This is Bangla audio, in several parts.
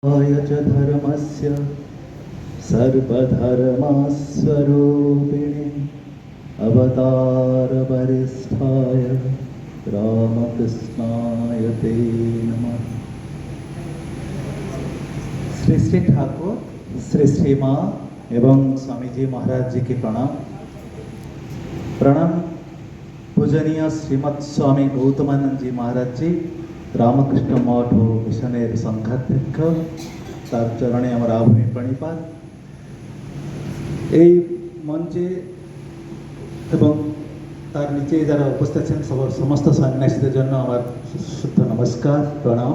आय च धर्मस्य सर्वधर्मस्वरूपिणे अवतारवरिष्ठाय रामकृष्णाय ते नमः। श्री श्री ठाकुर, श्री श्री माँ एवं स्वामी जी महाराज जी की प्रणाम। प्रणाम पूजनीय श्रीमद स्वामी गौतमानंद जी महाराज जी रामकृष्ण मठ ও মিশনের সংঘাধ্যক্ষ, তার চরণে আমার আভূমি প্রণিপাত। এই মঞ্চে এবং তার নিচে যারা উপস্থিত আছেন সমস্ত সন্ন্যাসীদের জন্য আমার শুদ্ধ নমস্কার, প্রণাম।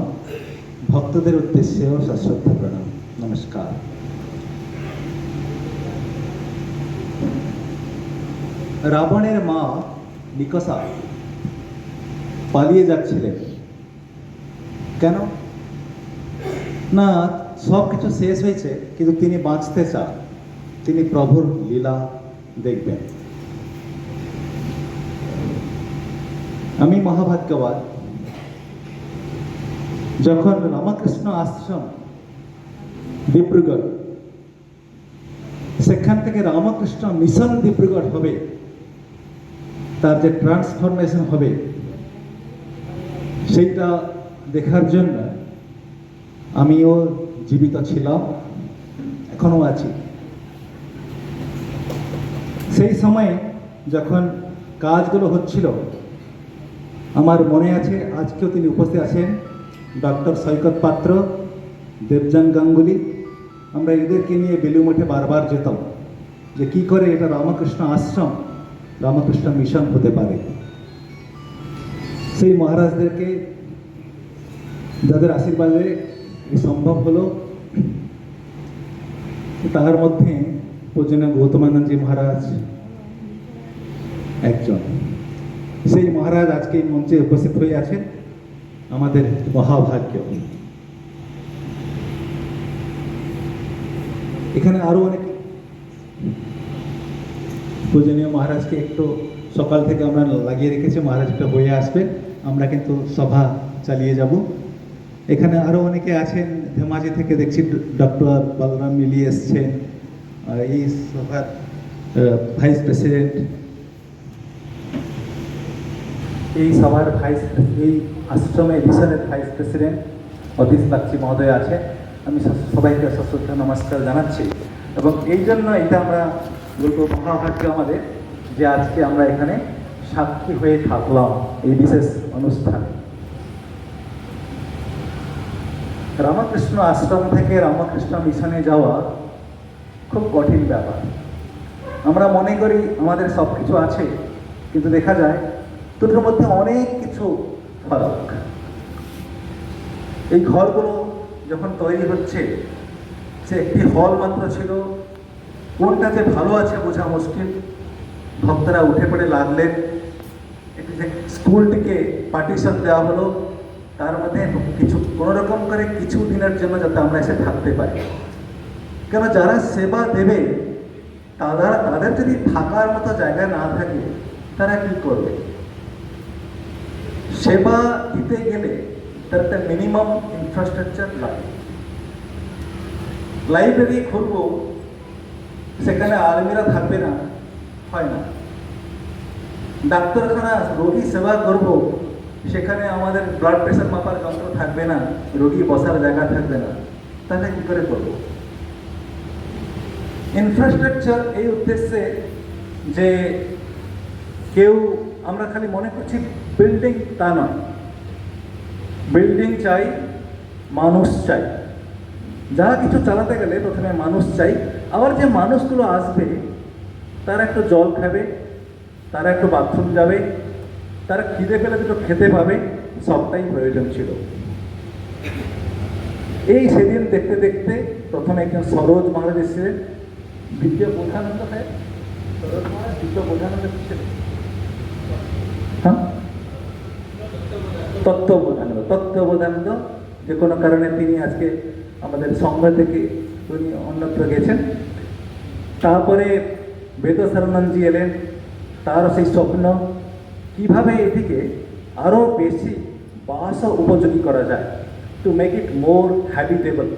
ভক্তদের উদ্দেশ্যেও সশ্রদ্ধ প্রণাম, নমস্কার। রাবণের মা নিকষা পালিয়ে যাচ্ছিলেন কেন না? সব কিছু শেষ হয়েছে, কিন্তু তিনি বাঁচতে চান, তিনি প্রভুর লীলা দেখবেন। আমি মহাভাগ্যবান, যখন রামকৃষ্ণ আশ্রম ডিব্রুগড়, সেখান থেকে রামকৃষ্ণ মিশন ডিব্রুগড় হবে, তার যে ট্রান্সফরমেশন হবে সেইটা দেখার জন্য আমিও জীবিত ছিলাম, এখনো আছি। সেই সময়ে যখন কাজগুলো হচ্ছিল, আমার মনে আছে, আজকেও তিনি উপস্থিত আছেন, ডক্টর সৈকত পাত্র, দেবযান গাঙ্গুলি। আমরা এদেরকে নিয়ে বেলুমঠে বারবার যেতাম যে কি করে এটা রামকৃষ্ণ আশ্রম, রামকৃষ্ণ মিশন হতে পারে। সেই মহারাজদেরকে, যাদের আশীর্বাদে সম্ভব হলো, তার মধ্যে পূজনীয় গৌতমানন্দজি মহারাজ একজন। সেই মহারাজ আজকে এই মঞ্চে উপস্থিত হয়ে আছেন, আমাদের মহাভাগ্য। এখানে আরো অনেক পূজনীয় মহারাজকে একটু সকাল থেকে আমরা লাগিয়ে রেখেছি, মহারাজ একটা হয়ে আসবেন, আমরা কিন্তু সভা চালিয়ে যাব। এখানে আরও অনেকে আছেন, ধেমাজি থেকে দেখছি ডক্টর বলরাম মিলি এসছেন, এই সভার ভাইস প্রেসিডেন্ট, এই সভার এই আশ্রমে মিশনের ভাইস প্রেসিডেন্ট অতীশ বাগচি মহোদয় আছে। আমি সবাইকে সশ্রদ্ধ নমস্কার জানাচ্ছি। এবং এই জন্য এটা আমরা বলবো মহাভাগ্য আমাদের, যে আজকে আমরা এখানে সাক্ষী হয়ে থাকলাম এই বিশেষ অনুষ্ঠানে। রামকৃষ্ণ আশ্রম থেকে রামকৃষ্ণ মিশনে যাওয়া খুব কঠিন ব্যাপার। আমরা মনে করি আমাদের সব কিছু আছে, কিন্তু দেখা যায় দুটোর মধ্যে অনেক কিছু ফারাক। এই ঘরগুলো যখন তৈরি হচ্ছে, সে একটি হল মাত্র ছিল, কোনটা যে ভালো আছে বোঝা মুশকিল। ভক্তরা উঠে পড়ে লাগলেন, একটি যে স্কুলটিকে পার্টিশন দেওয়া হলো, তার মধ্যে কিছু কোনোরকম করে কিছু দিনের জন্য যাতে আমরা এসে থাকতে পারি। কেন, যারা সেবা দেবে তাদের যদি থাকার মতো জায়গা না থাকে, তারা কি করবে? সেবা দিতে গেলে তার একটা মিনিমাম ইনফ্রাস্ট্রাকচার লাগে। লাইব্রেরি খুলবো, সেখানে আলমিরা থাকবে না, হয় না। ডাক্তারখানা, রোগী সেবা করব, সেখানে আমাদের ব্লাড প্রেশার মাপার যন্ত্র থাকবে না, রোগী বসার জায়গা থাকবে না, তাহলে কি করে করব? ইনফ্রাস্ট্রাকচার এই উদ্দেশ্যে যে কেউ, আমরা খালি মনে করছি বিল্ডিং, তা নয়। বিল্ডিং চাই, মানুষ চাই। যা কিছু চালাতে গেলে প্রথমে মানুষ চাই। আবার যে মানুষগুলো আসবে, তারা একটু জল খাবে, তারা একটু বাথরুম যাবে, তারা খিদে পেলে দুটো খেতে পাবে, সবটাই প্রয়োজন ছিল। এই সেদিন দেখতে দেখতে প্রথমে একজন সরোজ মহারাজ এসেছিলেন, দ্বিতীয় বোধানন্দ, হ্যাঁ সরোজ মহারাজ, দ্বিতীয় বোধানন্দ ছিলেন, হ্যাঁ তত্ত্ববোধানন্দ। যে কোনো কারণে তিনি আজকে আমাদের সংঘ থেকে উনি অন্যত্র গেছেন। তারপরে বেদশরণজি এলেন, তারও সেই স্বপ্ন কিভাবে এটিকে আরও বেশি বাস উপযোগী করা যায়, to make it more habitable.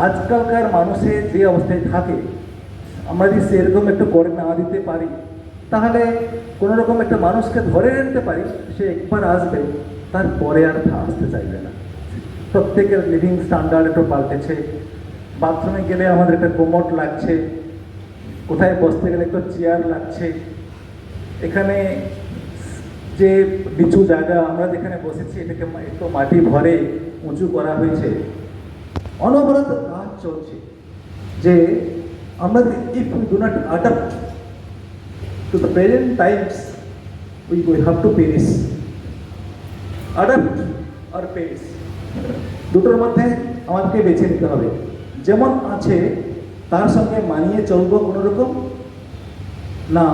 আজকালকার মানুষে যে অবস্থায় থাকে, আমরা যদি সেরকম একটু করে না দিতে পারি, তাহলে কোনো রকম একটা মানুষকে ধরে নিতে পারি, সে একবার আসবে, তারপরে আর আসতে চাইবে না। প্রত্যেকের লিভিং স্ট্যান্ডার্ড একটু পাল্টেছে। বাথরুমে গেলে আমাদের একটা কোমোড লাগছে, কোথায় বসতে গেলে একটু চেয়ার লাগছে। এখানে যে নিচু জায়গা আমরা যেখানে বসেছি, এটাকে একটু মাটি ভরে উঁচু করা হয়েছে। অনবরত কাজ চলছে যে আমরা if we do not adapt to the present times, we have to perish. Adapt আর পেরিশ, দুটোর মধ্যে আমাদেরকে বেছে নিতে হবে। যেমন আছে তার সঙ্গে মানিয়ে চলবো কোনো রকম, না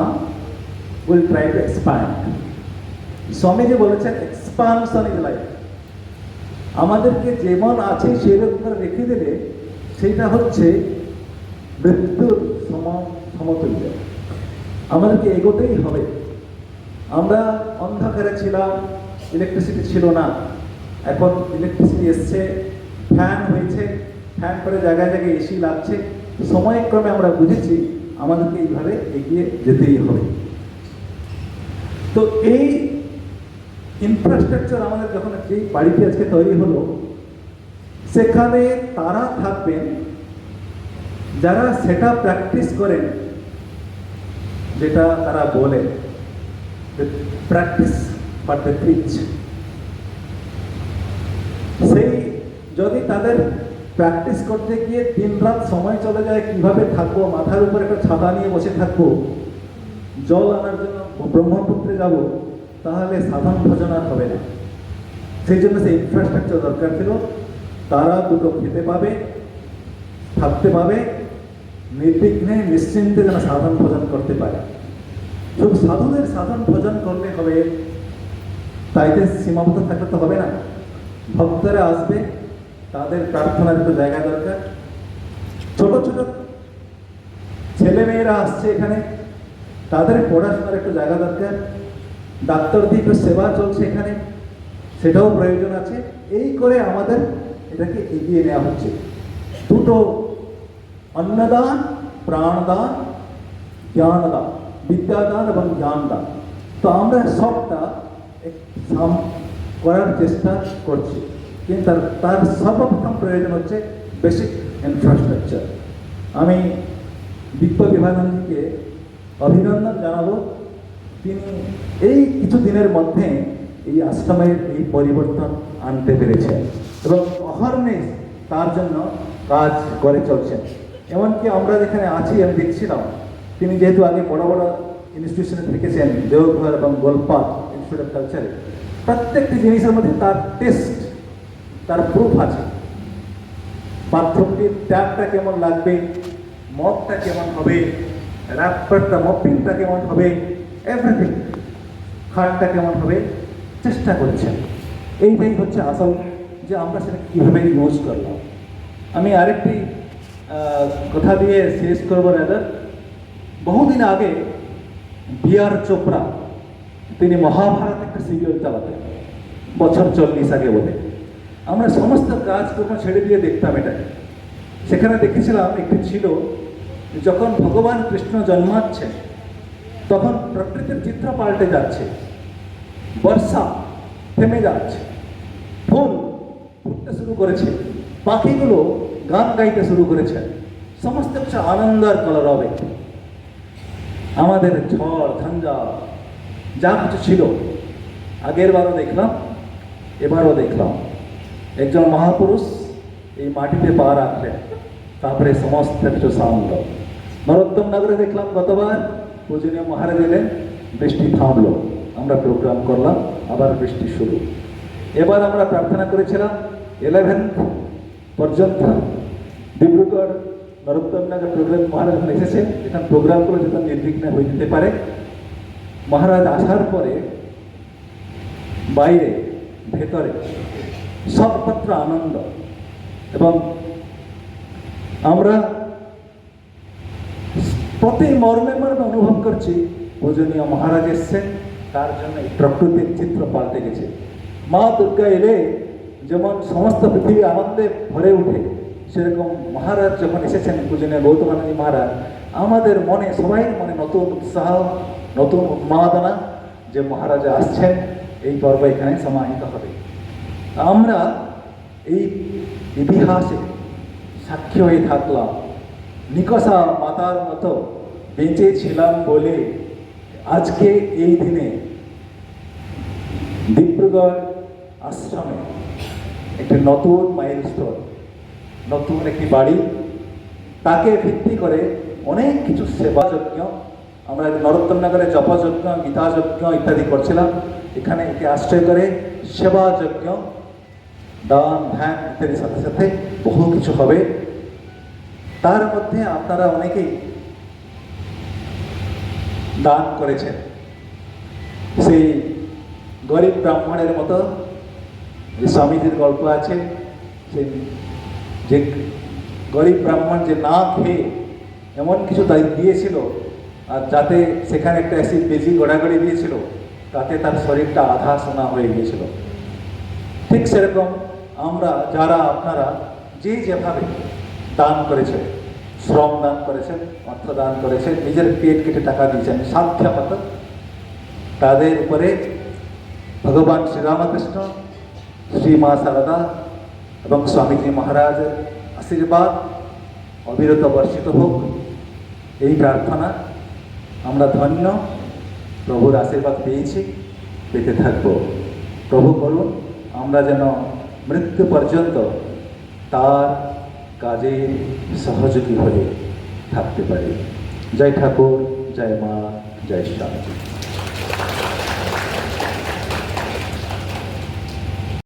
will try to expand. Swamiji বলেছেন এক্সপানশন ইজ লাইফ। আমাদেরকে যেমন আছে সেরকম করে রেখে দিলে সেটা হচ্ছে মৃত্যুর সমতুল্য। আমাদেরকে এগোতেই হবে। আমরা অন্ধকারে ছিলাম, ইলেকট্রিসিটি ছিল না, এখন ইলেকট্রিসিটি এসছে, ফ্যান হয়েছে, ফ্যান করে জায়গায় জায়গায় এসি লাগছে। সময়ক্রমে আমরা বুঝেছি আমাদেরকে এইভাবে এগিয়ে যেতেই হবে। তো এই ইনফ্রাস্ট্রাকচার আমাদের যখন যে বাড়িটি আজকে তৈরি হলো, সেখানে তারা থাকবেন যারা সেটা প্র্যাকটিস করেন, যেটা তারা বলে প্র্যাকটিস বাট দ্য প্রিচ। সেই যদি তাদের প্র্যাকটিস করতে গিয়ে দিন রাত সময় চলে যায়, কিভাবে থাকবো, মাথার উপর একটা ছাতা নিয়ে বসে থাকবো, জল আনার জন্য ব্রহ্মপুত্রে যাব, তাহলে সাধারণ ভোজন আর হবে না। সেই জন্য সেই ইনফ্রাস্ট্রাকচার দরকার ছিল। তারা দুটো খেতে পাবে, থাকতে পাবে, নির্বিঘ্নে নিশ্চিন্তে যেন সাধারণ ভোজন করতে পারে। শুধু সাধুদের সাধারণ ভোজন করলে হবে তাইতে সীমাবদ্ধ থাকলে তো হবে না। ভক্তরা আসবে, তাদের প্রার্থনার একটু জায়গা দরকার। ছোট ছোট ছেলেমেয়েরা আসছে এখানে, তাদের পড়াশোনার একটু জায়গা দরকার। ডাক্তারদের একটু সেবা চলছে এখানে, সেটাও প্রয়োজন আছে। এই করে আমাদের এটাকে এগিয়ে নেওয়া হচ্ছে। দুটো, অন্নদান, প্রাণদান, জ্ঞানদান, বিদ্যাদান এবং জ্ঞানদান। তো আমরা সবটা করার চেষ্টা করছি, কিন্তু তার সর্বপ্রথম প্রয়োজন হচ্ছে বেসিক ইনফ্রাস্ট্রাকচার। আমি দিব্য বিভানন্দকে অভিনন্দন জানাবো। তিনি এই কিছু দিনের মধ্যে এই আশ্রমের এই পরিবর্তন আনতে পেরেছেন এবং অহর্নিশ তার জন্য কাজ করে চলছেন। এমনকি আমরা যেখানে আছি, আমি দেখছিলাম, তিনি যেহেতু আগে বড় বড় ইনস্টিটিউশনে থেকেছেন, দেওঘর এবং গোলপাল ইনস্টিটিউট অফ কালচারে, প্রত্যেকটি জিনিসের মধ্যে তার টেস্ট, তার প্রুফ আছে। বাথরুমটির ট্যাপটা কেমন লাগবে, মগটা কেমন হবে, র্যাপারটা মপিংটা কেমন হবে, এভরিথিং, খাটটা কেমন হবে, চেষ্টা করেছেন। এইটাই হচ্ছে আসল, যে আমরা সেটা কীভাবে ইউজ করলাম। আমি আরেকটি কথা দিয়ে শেষ করবো। রাদার, বহুদিন আগে বি.আর. চোপড়া, তিনি মহাভারত একটা সিরিয়াল চালাতেন, বছর 40 আগে বলে। আমরা সমস্ত কাজকর্ম ছেড়ে দিয়ে দেখতাম এটাকে। সেখানে দেখেছিলাম একটি ছিল, যখন ভগবান কৃষ্ণ জন্মাচ্ছেন তখন প্রকৃতির চিত্র পাল্টে যাচ্ছে, বর্ষা থেমে যাচ্ছে, ফুল ফুটতে শুরু করেছে, পাখিগুলো গান গাইতে শুরু করেছে, সমস্ত কিছু আনন্দ আর কলরবে। আমাদের ঝড় ঝঞ্ঝা যা কিছু ছিল, আগের বারও দেখলাম, এবারও দেখলাম, একজন মহাপুরুষ এই মাটিতে পা রাখলেন, তারপরে সমস্ত কিছু শান্ত। নরোত্তম নগরে দেখলাম গতবার পূজনীয় মহারাজ এলেন, বৃষ্টি থামলো, আমরা প্রোগ্রাম করলাম, আবার বৃষ্টি শুরু। এবার আমরা প্রার্থনা করেছিলাম 11th পর্যন্ত ডিব্রুগড় নরোত্তম নগর প্রোগ্রাম মহারাজ এসেছেন, এখানে প্রোগ্রামগুলো যেন নির্বিঘ্নে হয়ে যেতে পারে। মহারাজ আসার পরে বাইরে ভেতরে সর্বত্র আনন্দ, এবং আমরা প্রতি মর্মে মর্মে অনুভব করছি পূজনীয় মহারাজ এসছেন, তার জন্য এই প্রকৃতির চিত্র পাল্টে গেছে। মা দুর্গা এলে যেমন সমস্ত পৃথিবী আনন্দে ভরে উঠে, সেরকম মহারাজ যখন এসেছেন পূজনীয় গৌতমানন্দজি মহারাজ, আমাদের মনে সবাই মনে নতুন উৎসাহ, নতুন উন্মাদনা যে মহারাজা আসছেন, এই পর্ব এখানে সমাহিত হবে। আমরা এই ইতিহাসে সাক্ষী হয়ে থাকলাম, নিকষা মাতার মতো বেঁচে ছিলাম বলে আজকে এই দিনে ডিব্রুগড় আশ্রমে একটি নতুন মাইলস্টোন, নতুন একটি বাড়ি, তাকে ভিত্তি করে অনেক কিছু সেবাযজ্ঞ, আমরা নরোত্তমনগরে জপযজ্ঞ, গীতাযজ্ঞ ইত্যাদি করছিলাম, এখানে একে আশ্রয় করে সেবাযজ্ঞ, দান ধ্যান ইত্যাদির সাথে সাথে বহু কিছু হবে। তার মধ্যে আপনারা অনেকেই দান করেছেন। সেই গরিব ব্রাহ্মণের মতো যে স্বামীজির গল্প আছে, সেই যে গরিব ব্রাহ্মণ যে না খেয়ে এমন কিছু দিয়েছিল, আর যাতে সেখানে একটা অ্যাসিড বেজি গড়াগড়ি দিয়েছিল, তাতে তার শরীরটা আধা সোনা হয়ে গিয়েছিল। ঠিক সেরকম আমরা যারা আপনারা যে যেভাবে দান করেছেন, শ্রম দান করেছেন, অর্থ দান করেছেন, নিজের পেট কেটে টাকা দিয়েছেন সাধ্যমতো, তাদের উপরে ভগবান শ্রীরামকৃষ্ণ, শ্রী মা শারদা এবং স্বামীজি মহারাজের আশীর্বাদ অবিরত বর্ষিত হোক, এই প্রার্থনা। আমরা ধন্য, প্রভুর আশীর্বাদ পেয়েছি, পেতে থাকব। প্রভু করুন আমরা যেন মৃত্যু পর্যন্ত তার কাজে সহযোগী হয়ে থাকতে পারি। জয় ঠাকুর, জয় মা, জয় স্বামীজি।